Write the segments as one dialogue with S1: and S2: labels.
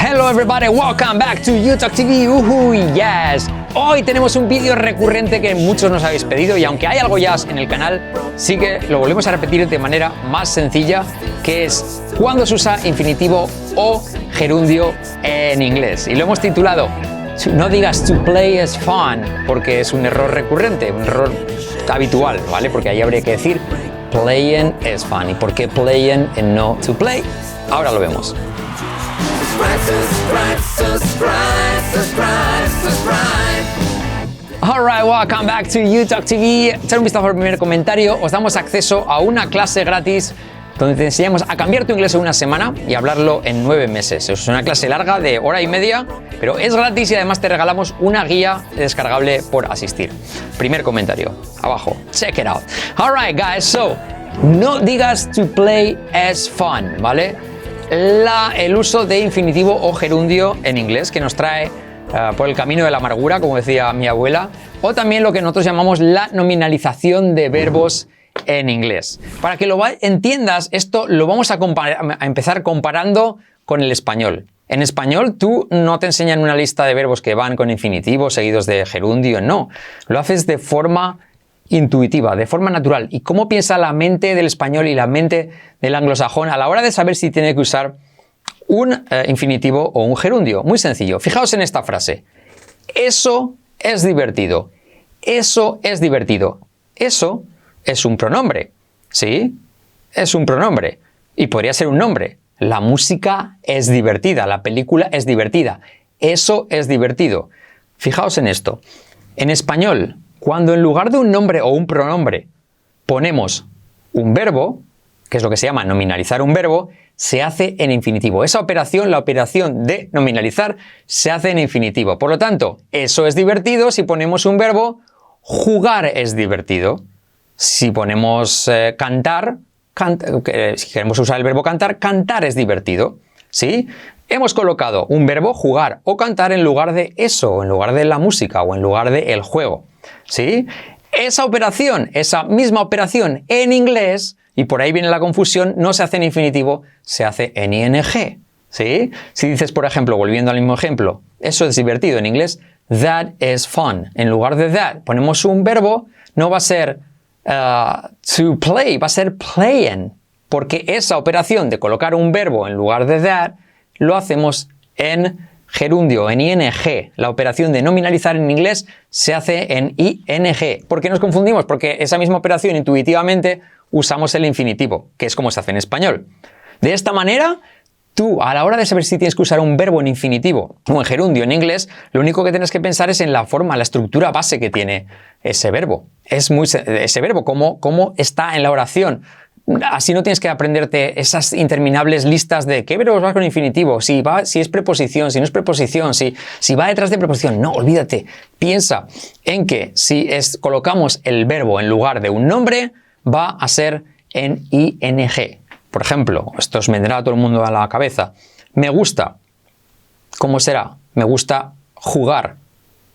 S1: Hello everybody, welcome back to UTalk TV. Yes. Hoy tenemos un vídeo recurrente que muchos nos habéis pedido y aunque hay algo ya en el canal, sí que lo volvemos a repetir de manera más sencilla, que es cuando se usa infinitivo o gerundio en inglés. Y lo hemos titulado no digas to play is fun, porque es un error recurrente, un error habitual, ¿vale? Porque ahí habría que decir playing is fun. ¿Y por qué playing y no to play? Ahora lo vemos. Alright, welcome back to UTalk TV. Echar un vistazo al primer comentario. Os damos acceso a una clase gratis donde te enseñamos a cambiar tu inglés en una semana y hablarlo en 9 meses. Es una clase larga de hora y media, pero es gratis y además te regalamos una guía descargable por asistir. Primer comentario, abajo. Check it out. Alright, guys, so no digas to play is fun, ¿vale? El uso de infinitivo o gerundio en inglés que nos trae por el camino de la amargura, como decía mi abuela, o también lo que nosotros llamamos la nominalización de verbos en inglés. Para que lo entiendas, esto lo vamos a empezar comparando con el español. En español, tú no te enseñan una lista de verbos que van con infinitivo seguidos de gerundio, no. Lo haces de forma intuitiva, de forma natural. ¿Y cómo piensa la mente del español y la mente del anglosajón a la hora de saber si tiene que usar un infinitivo o un gerundio? Muy sencillo. Fijaos en esta frase. Eso es divertido. Eso es divertido. Eso es un pronombre. ¿Sí? Es un pronombre. Y podría ser un nombre. La música es divertida. La película es divertida. Eso es divertido. Fijaos en esto. En español, cuando en lugar de un nombre o un pronombre ponemos un verbo, que es lo que se llama nominalizar un verbo, se hace en infinitivo. Esa operación, la operación de nominalizar, se hace en infinitivo. Por lo tanto, eso es divertido si ponemos un verbo, jugar es divertido. Si ponemos cantar, si queremos usar el verbo cantar, cantar es divertido. ¿Sí? Hemos colocado un verbo, jugar o cantar, en lugar de eso, en lugar de la música o en lugar de el juego. ¿Sí? Esa operación, esa misma operación en inglés, y por ahí viene la confusión, no se hace en infinitivo, se hace en ing. ¿Sí? Si dices, por ejemplo, volviendo al mismo ejemplo, eso es divertido en inglés, that is fun. En lugar de that, ponemos un verbo, no va a ser to play, va a ser playing. Porque esa operación de colocar un verbo en lugar de that, lo hacemos en gerundio, en ing. La operación de nominalizar en inglés se hace en ing. ¿Por qué nos confundimos? Porque esa misma operación intuitivamente usamos el infinitivo, que es como se hace en español. De esta manera, tú, a la hora de saber si tienes que usar un verbo en infinitivo o en gerundio en inglés, lo único que tienes que pensar es en la forma, la estructura base que tiene ese verbo. Ese verbo, cómo está en la oración. Así no tienes que aprenderte esas interminables listas de qué verbos vas con infinitivo, si es preposición, si no es preposición, si va detrás de preposición. No, olvídate. Piensa en que si colocamos el verbo en lugar de un nombre, va a ser en ing. Por ejemplo, esto os vendrá a todo el mundo a la cabeza. Me gusta. ¿Cómo será? Me gusta jugar.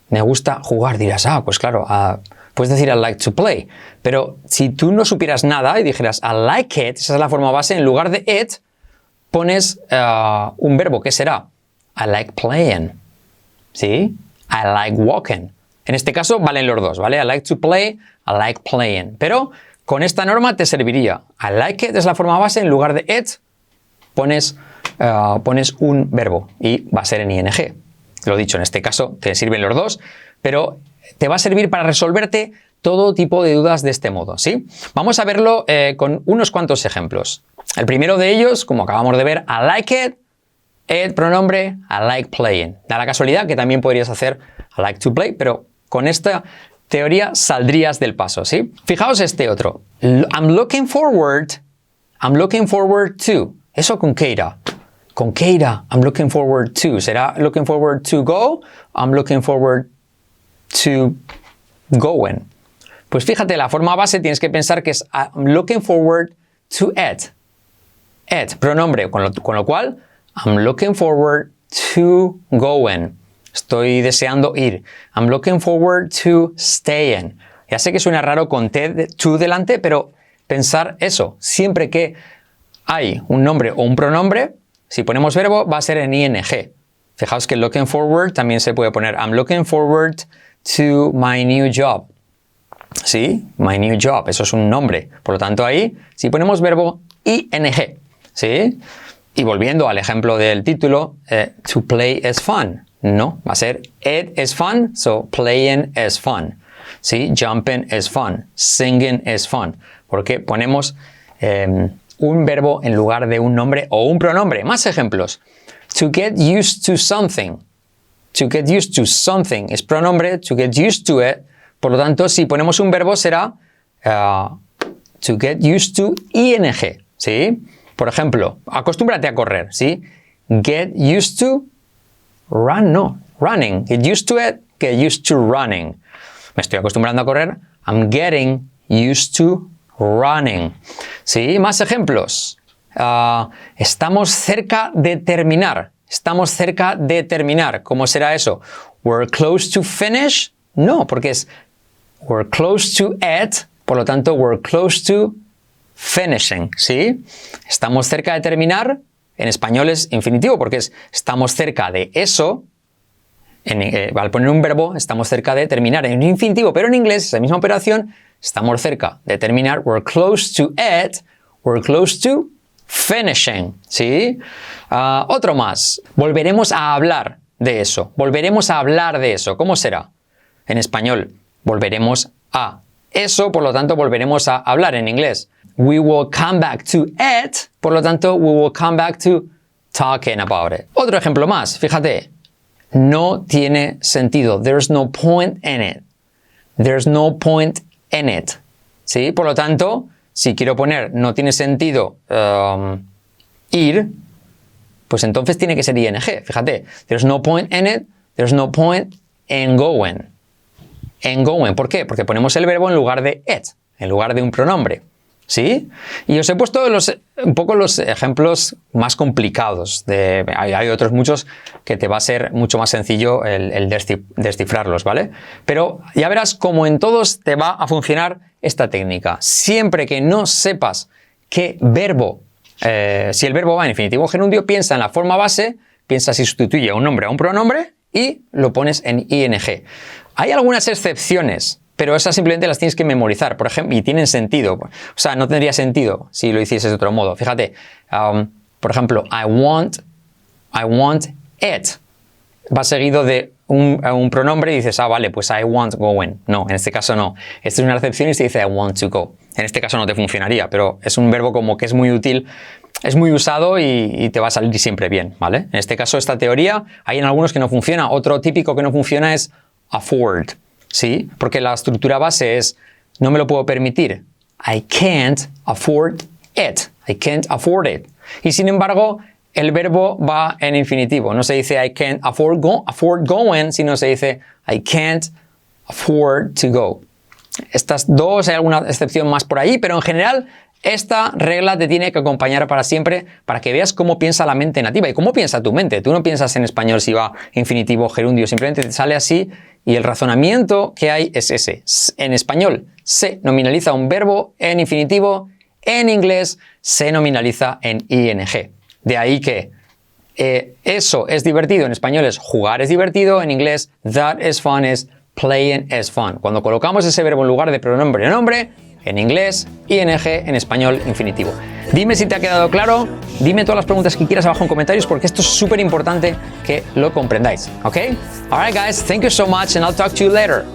S1: Me gusta jugar. Dirás, pues claro, puedes decir I like to play. Pero si tú no supieras nada y dijeras I like it, esa es la forma base, en lugar de it, pones un verbo. ¿Qué será? I like playing. ¿Sí? I like walking. En este caso valen los dos, ¿vale? I like to play, I like playing. Pero con esta norma te serviría. I like it es la forma base, en lugar de it pones un verbo y va a ser en ing. Lo dicho, en este caso te sirven los dos, pero te va a servir para resolverte todo tipo de dudas de este modo, ¿sí? Vamos a verlo con unos cuantos ejemplos. El primero de ellos, como acabamos de ver, I like it, pronombre, I like playing. Da la casualidad que también podrías hacer I like to play, pero con esta teoría saldrías del paso, ¿sí? Fijaos este otro. I'm looking forward to. ¿Eso con qué irá? ¿Con qué irá? I'm looking forward to. ¿Será looking forward to go? I'm looking forward to going. Pues fíjate, la forma base tienes que pensar que es I'm looking forward to it. It, pronombre, con lo cual I'm looking forward to going. Estoy deseando ir. I'm looking forward to staying. Ya sé que suena raro con to delante, pero pensar eso. Siempre que hay un nombre o un pronombre, si ponemos verbo, va a ser en ing. Fijaos que looking forward también se puede poner I'm looking forward to my new job. ¿Sí? My new job, eso es un nombre. Por lo tanto, ahí, si ponemos verbo ing, ¿sí? Y volviendo al ejemplo del título, to play is fun. No, va a ser it is fun, so playing is fun. ¿Sí? Jumping is fun. Singing is fun. Porque ponemos un verbo en lugar de un nombre o un pronombre. Más ejemplos. To get used to something. To get used to something es pronombre. To get used to it. Por lo tanto, si ponemos un verbo será to get used to ing. ¿Sí? Por ejemplo, acostúmbrate a correr. ¿Sí? Get used to run. No, running. Get used to it. Get used to running. Me estoy acostumbrando a correr. I'm getting used to running. ¿Sí? Más ejemplos. Estamos cerca de terminar. Estamos cerca de terminar. ¿Cómo será eso? We're close to finish. No, porque es we're close to it. Por lo tanto, we're close to finishing. ¿Sí? Estamos cerca de terminar. En español es infinitivo porque es estamos cerca de eso. Al poner un verbo, estamos cerca de terminar en infinitivo, pero en inglés es la misma operación. Estamos cerca de terminar. We're close to it. We're close to finishing. ¿Sí? Otro más. Volveremos a hablar de eso. Volveremos a hablar de eso. ¿Cómo será? En español, volveremos a eso, por lo tanto, volveremos a hablar en inglés. We will come back to it, por lo tanto, we will come back to talking about it. Otro ejemplo más, fíjate. No tiene sentido. There's no point in it. There's no point in it. ¿Sí? Por lo tanto, si quiero poner no tiene sentido ir, pues entonces tiene que ser ing. Fíjate. There's no point in it. There's no point in going. En going. ¿Por qué? Porque ponemos el verbo en lugar de it, en lugar de un pronombre. ¿Sí? Y os he puesto un poco los ejemplos más complicados. Hay otros muchos que te va a ser mucho más sencillo el descifrarlos, ¿vale? Pero ya verás cómo en todos te va a funcionar esta técnica. Siempre que no sepas qué verbo, si el verbo va en infinitivo o gerundio, piensa en la forma base, piensa si sustituye a un nombre a un pronombre y lo pones en ing. Hay algunas excepciones, pero esas simplemente las tienes que memorizar, por ejemplo, y tienen sentido. O sea, no tendría sentido si lo hicieses de otro modo. Fíjate, por ejemplo, I want it. Va seguido de un pronombre y dices, vale, pues I want going. No, en este caso no. Esta es una excepción y se dice I want to go. En este caso no te funcionaría, pero es un verbo como que es muy útil, es muy usado y te va a salir siempre bien, ¿vale? En este caso, esta teoría, hay en algunos que no funciona. Otro típico que no funciona es afford. ¿Sí? Porque la estructura base es no me lo puedo permitir. I can't afford it. I can't afford it. Y sin embargo, el verbo va en infinitivo. No se dice I can't afford going, sino se dice I can't afford to go. Estas dos, hay alguna excepción más por ahí, pero en general esta regla te tiene que acompañar para siempre para que veas cómo piensa la mente nativa y cómo piensa tu mente. Tú no piensas en español si va infinitivo o gerundio, simplemente te sale así y el razonamiento que hay es ese. En español se nominaliza un verbo en infinitivo, en inglés se nominaliza en ing. De ahí que eso es divertido, en español es jugar es divertido, en inglés that is fun es playing is fun. Cuando colocamos ese verbo en lugar de pronombre o nombre, en inglés, ing, en español, infinitivo. Dime si te ha quedado claro, dime todas las preguntas que quieras abajo en comentarios porque esto es súper importante que lo comprendáis, ¿ok? Alright guys, thank you so much and I'll talk to you later.